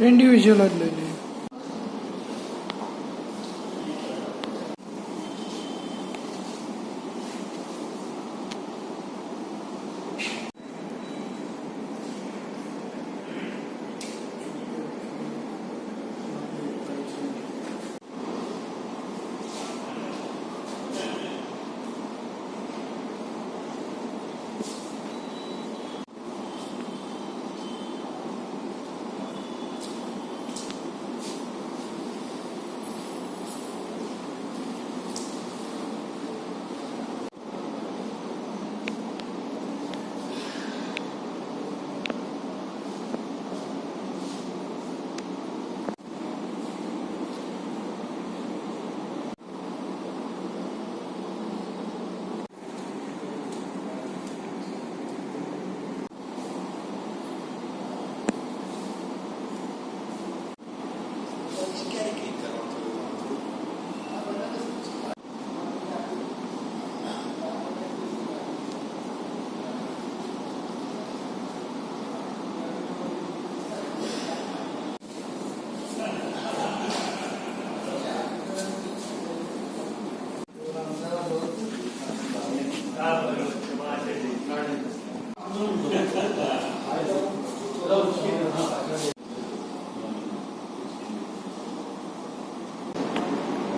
Individual ले ली।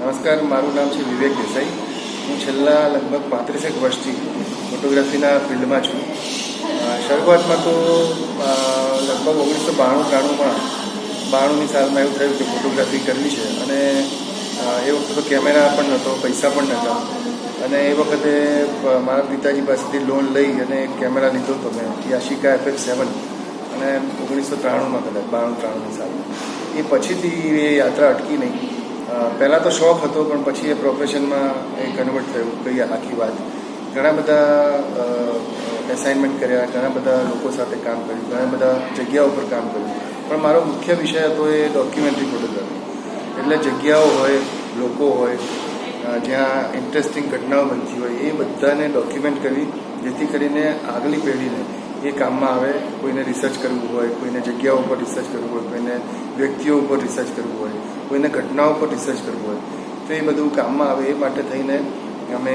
નમસ્કાર, મારું નામ છે વિવેક દેસાઈ. હું છેલ્લા લગભગ 35 વર્ષથી ફોટોગ્રાફીના ફિલ્ડમાં છું. શરૂઆતમાં તો લગભગ 1992-93ની સાલમાં એવું થયું કે ફોટોગ્રાફી કરવી છે, અને એ વખતે તો કેમેરા પણ નહોતો, પૈસા પણ નહોતા, અને એ વખતે મારા પિતાજી પાસેથી લોન લઈ અને એક કેમેરા લીધો હતો મેં, યાશિકા FX7, અને 1993માં કદાચ 92-93ની સાલમાં. એ પછીથી એ યાત્રા અટકી નહીં. પહેલાં તો શોખ હતો, પણ પછી એ પ્રોફેશનમાં એ કન્વર્ટ થયું. કઈ આખી વાત, ઘણા બધા એસાઇનમેન્ટ કર્યા, ઘણા બધા લોકો સાથે કામ કર્યું, ઘણા બધા જગ્યાઓ પર કામ કર્યું, પણ મારો મુખ્ય વિષય હતો એ ડોક્યુમેન્ટરી ફોટોગ્રાફી. એટલે જગ્યાઓ હોય, લોકો હોય, જ્યાં ઇન્ટરેસ્ટિંગ ઘટનાઓ બનતી હોય, એ બધાને ડોક્યુમેન્ટ કરવી, જેથી કરીને આગલી પેઢીને એ કામમાં આવે. કોઈને રિસર્ચ કરવું હોય, કોઈને જગ્યાઓ ઉપર રિસર્ચ કરવું હોય, કોઈને વ્યક્તિઓ ઉપર રિસર્ચ કરવું હોય, કોઈને ઘટનાઓ પર રિસર્ચ કરવું હોય, તો એ બધું કામમાં આવે. એ માટે થઈને અમે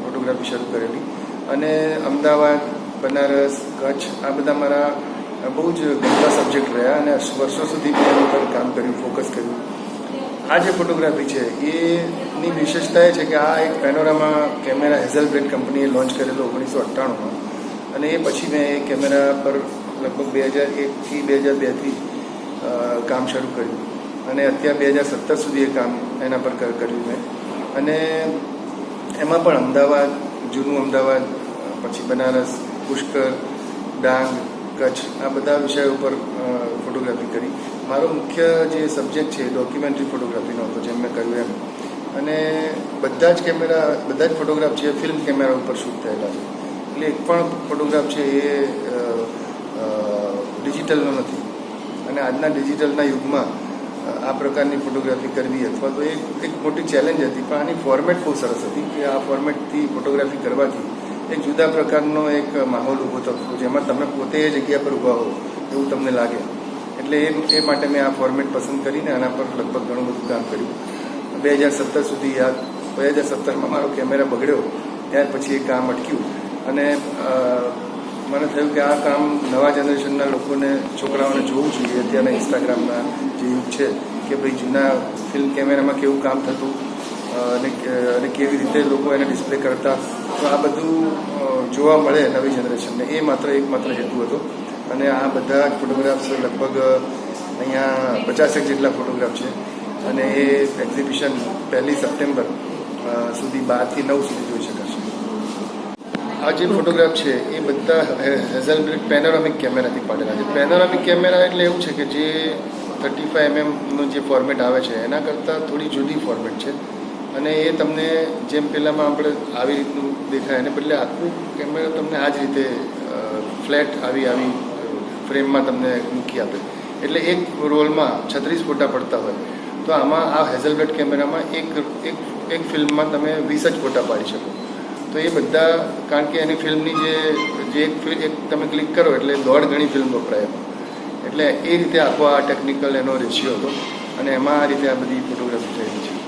ફોટોગ્રાફી શરૂ કરેલી, અને અમદાવાદ, બનારસ, કચ્છ આ બધા મારા બહુ જ ગમતા સબ્જેક્ટ રહ્યા, અને વર્ષો સુધી મેં એના પર કામ કર્યું, ફોકસ કર્યું. આ જે ફોટોગ્રાફી છે એની વિશેષતા એ છે કે આ એક પેનોરામા કેમેરા હેઝલબ્લેડ કંપનીએ લોન્ચ કરેલો 1998માં, અને એ પછી મેં એ કેમેરા પર લગભગ 2001થી 2002થી કામ શરૂ કર્યું, અને અત્યારે 2017 સુધી એ કામ એના પર કર્યું મેં. અને એમાં પણ અમદાવાદ, જૂનું અમદાવાદ, પછી બનારસ, પુષ્કર, ડાંગ, કચ્છ આ બધા વિષયો ઉપર ફોટોગ્રાફી કરી. મારો મુખ્ય જે સબ્જેક્ટ છે ડોક્યુમેન્ટરી ફોટોગ્રાફીનો હતો, જેમ મેં કહ્યું એમ. અને બધા જ ફોટોગ્રાફ છે ફિલ્મ કેમેરા ઉપર શૂટ થયેલા છે. એટલે એક પણ ફોટોગ્રાફ છે એ ડિજિટલનો નથી. અને આજના ડિજિટલના યુગમાં આ પ્રકારની ફોટોગ્રાફી કરવી અથવા તો એક મોટી ચેલેન્જ હતી, પણ આની ફોર્મેટ બહુ સરસ હતી કે આ ફોર્મેટથી ફોટોગ્રાફી કરવાથી એક જુદા પ્રકારનો એક માહોલ ઊભો થતો, જેમાં તમે પોતે એ જગ્યા પર ઊભા હો એવું તમને લાગે. એટલે એ માટે મેં આ ફોર્મેટ પસંદ કરીને આના પર લગભગ ઘણું બધું કામ કર્યું. 2017 સુધી 2017માં મારો કેમેરા બગડ્યો, ત્યાર પછી એ કામ અટક્યું, અને મને થયું કે આ કામ નવા જનરેશનના લોકોને, છોકરાઓને જોવું જોઈએ. અત્યારના ઇન્સ્ટાગ્રામના જે યુગ છે કે ભાઈ જૂના ફિલ્મ કેમેરામાં કેવું કામ થતું અને કેવી રીતે લોકો એને ડિસ્પ્લે કરતા, તો આ બધું જોવા મળે નવી જનરેશનને. એ એકમાત્ર હેતુ હતો. અને આ બધા જ ફોટોગ્રાફ્સ લગભગ અહીંયા 50 જેટલા ફોટોગ્રાફ છે, અને એ એક્ઝિબિશન 1 સપ્ટેમ્બર સુધી 12 થી 9 સુધી જોઈ શકાશે. આ જે ફોટોગ્રાફ છે એ બધા હેઝલબ્લેડ પેનોરામિક કેમેરાથી પાડેલા છે. પેનોરામિક કેમેરા એટલે એવું છે કે જે 35 mm જે ફોર્મેટ આવે છે એના કરતાં થોડી જુદી ફોર્મેટ છે અને એ તમને જેમ પહેલાંમાં આપણે આવી રીતનું દેખાય એને બદલે આખું કેમેરા તમને આ જ રીતે ફ્લેટ આવી ફ્રેમમાં તમને મૂકી આપે. એટલે એક રોલમાં 36 ફોટા પડતા હોય તો આમાં આ હેઝલબ્લેડ કેમેરામાં એક ફિલ્મમાં તમે 20 જ ફોટા પાડી શકો. તો એ બધા કારણ કે એની ફિલ્મની જે એક તમે ક્લિક કરો એટલે 1.5 ગણી ફિલ્મ વપરાય એમાં. એટલે એ રીતે આખો આ ટેકનિકલ એનો રેશિયો હતો અને એમાં આ રીતે આ બધી ફોટોગ્રાફી થયેલી છે.